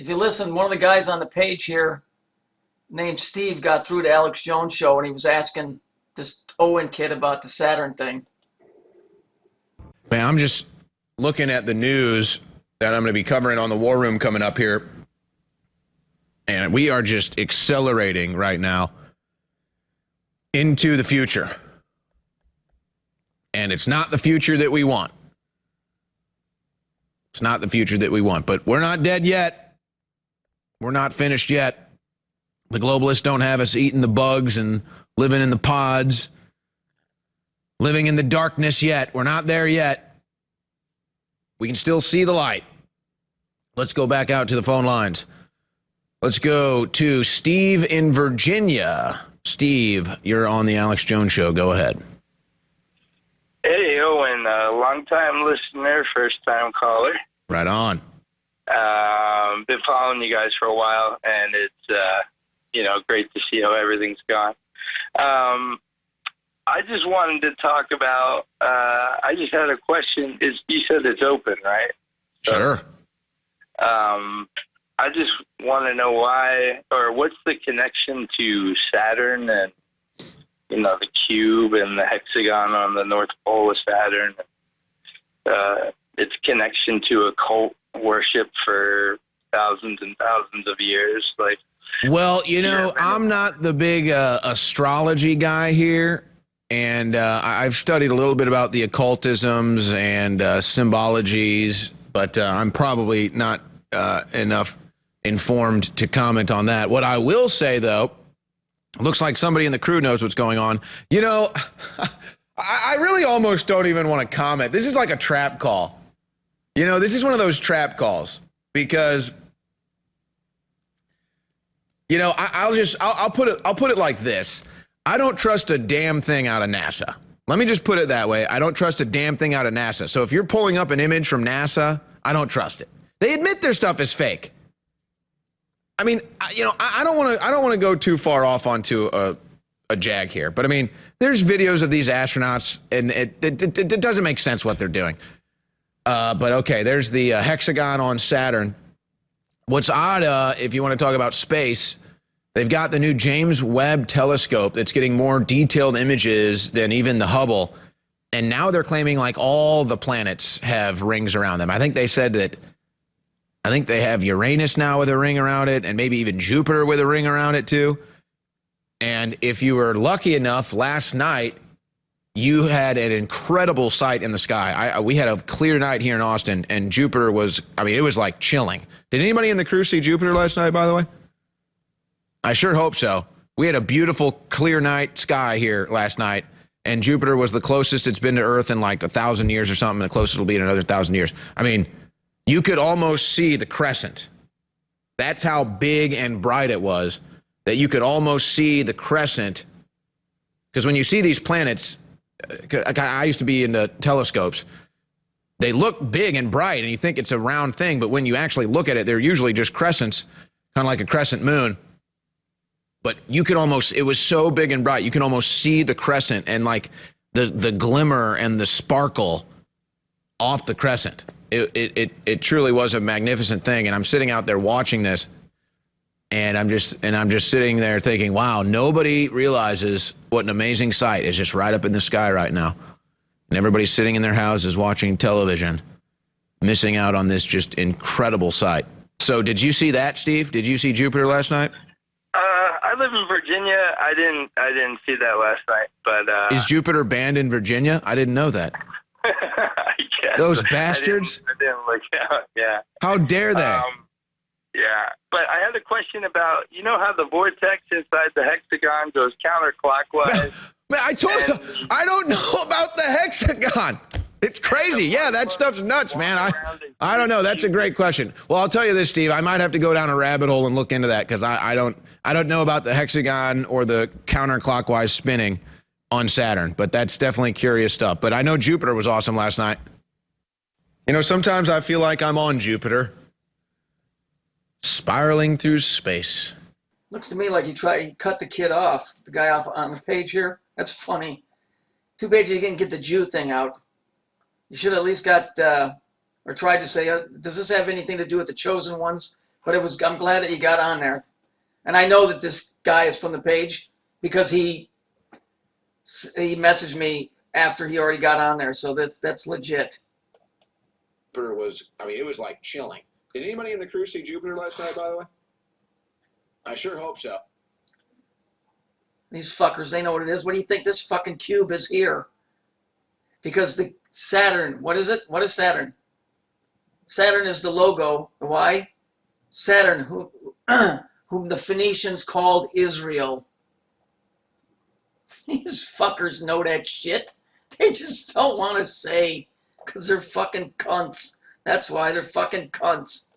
If you listen, one of the guys on the page here named Steve got through to Alex Jones' show, and he was asking this Owen kid about the Saturn thing. Man, I'm just looking at the news that I'm going to be covering on the War Room coming up here, and we are just accelerating right now into the future. And it's not the future that we want. It's not the future that we want, but we're not dead yet. We're not finished yet. The globalists don't have us eating the bugs and living in the pods, living in the darkness yet. We're not there yet. We can still see the light. Let's go back out to the phone lines. Let's go to Steve in Virginia. Steve, you're on the Alex Jones Show. Go ahead. Hey, Owen, long-time listener, first-time caller. Right on. Been following you guys for a while, and it's, great to see how everything's gone. I just wanted to talk about, I just had a question. You said it's open, right? Sure. I just want to know why, or what's the connection to Saturn and, the cube and the hexagon on the North Pole of Saturn, its connection to occult worship for thousands and thousands of years. Well, I'm not the big astrology guy here, and I've studied a little bit about the occultisms and symbologies, but I'm probably not enough informed to comment on that. What I will say, though, looks like somebody in the crew knows what's going on. I really almost don't even want to comment. This is like a trap call. This is one of those trap calls because, I'll put it like this. I don't trust a damn thing out of NASA. Let me just put it that way. I don't trust a damn thing out of NASA. So if you're pulling up an image from NASA, I don't trust it. They admit their stuff is fake. I mean, I don't want to go too far off onto a jag here, but I mean, there's videos of these astronauts, and it doesn't make sense what they're doing. But okay, there's the hexagon on Saturn. What's odd, if you want to talk about space, they've got the new James Webb telescope that's getting more detailed images than even the Hubble, and now they're claiming like all the planets have rings around them. I think they said that. I think they have Uranus now with a ring around it, and maybe even Jupiter with a ring around it too. And if you were lucky enough last night, you had an incredible sight in the sky. We had a clear night here in Austin, and Jupiter was, it was like chilling. Did anybody in the crew see Jupiter last night, by the way? I sure hope so. We had a beautiful, clear night sky here last night, and Jupiter was the closest it's been to Earth in like 1,000 years or something, and the closest it'll be in another 1,000 years. You could almost see the crescent. That's how big and bright it was, that you could almost see the crescent. Because when you see these planets, I used to be into telescopes, they look big and bright, and you think it's a round thing, but when you actually look at it, they're usually just crescents, kind of like a crescent moon. But you could almost, it was so big and bright, you can almost see the crescent and like the glimmer and the sparkle off the crescent. It truly was a magnificent thing, and I'm sitting out there watching this, and I'm just sitting there thinking, wow, nobody realizes what an amazing sight is just right up in the sky right now, and everybody's sitting in their houses watching television, missing out on this just incredible sight. So, did you see that, Steve? Did you see Jupiter last night? I live in Virginia. I didn't see that last night, but is Jupiter banned in Virginia? I didn't know that. Those bastards. I didn't look out. Yeah. How dare they? Yeah. But I had a question about, how the vortex inside the hexagon goes counterclockwise? Man, I told you, I don't know about the hexagon. It's crazy. Yeah, that stuff's nuts, man. I don't know. That's a great question. Well, I'll tell you this, Steve. I might have to go down a rabbit hole and look into that, because I don't know about the hexagon or the counterclockwise spinning on Saturn, but that's definitely curious stuff. But I know Jupiter was awesome last night. Sometimes I feel like I'm on Jupiter, spiraling through space. Looks to me like he cut the kid off, the guy off on the page here. That's funny. Too bad you didn't get the Jew thing out. You should have at least got, or tried to say, does this have anything to do with the chosen ones But I'm glad that you got on there. And I know that this guy is from the page because he messaged me after he already got on there. So that's legit. Jupiter was, I mean, it was like chilling. Did anybody in the crew see Jupiter last night, by the way? I sure hope so. These fuckers, they know what it is. What do you think this fucking cube is here? Because the Saturn, what is it? What is Saturn? Saturn is the logo. Why? Saturn, whom the Phoenicians called Israel. These fuckers know that shit. They just don't want to say because they're fucking cunts. That's why they're fucking cunts.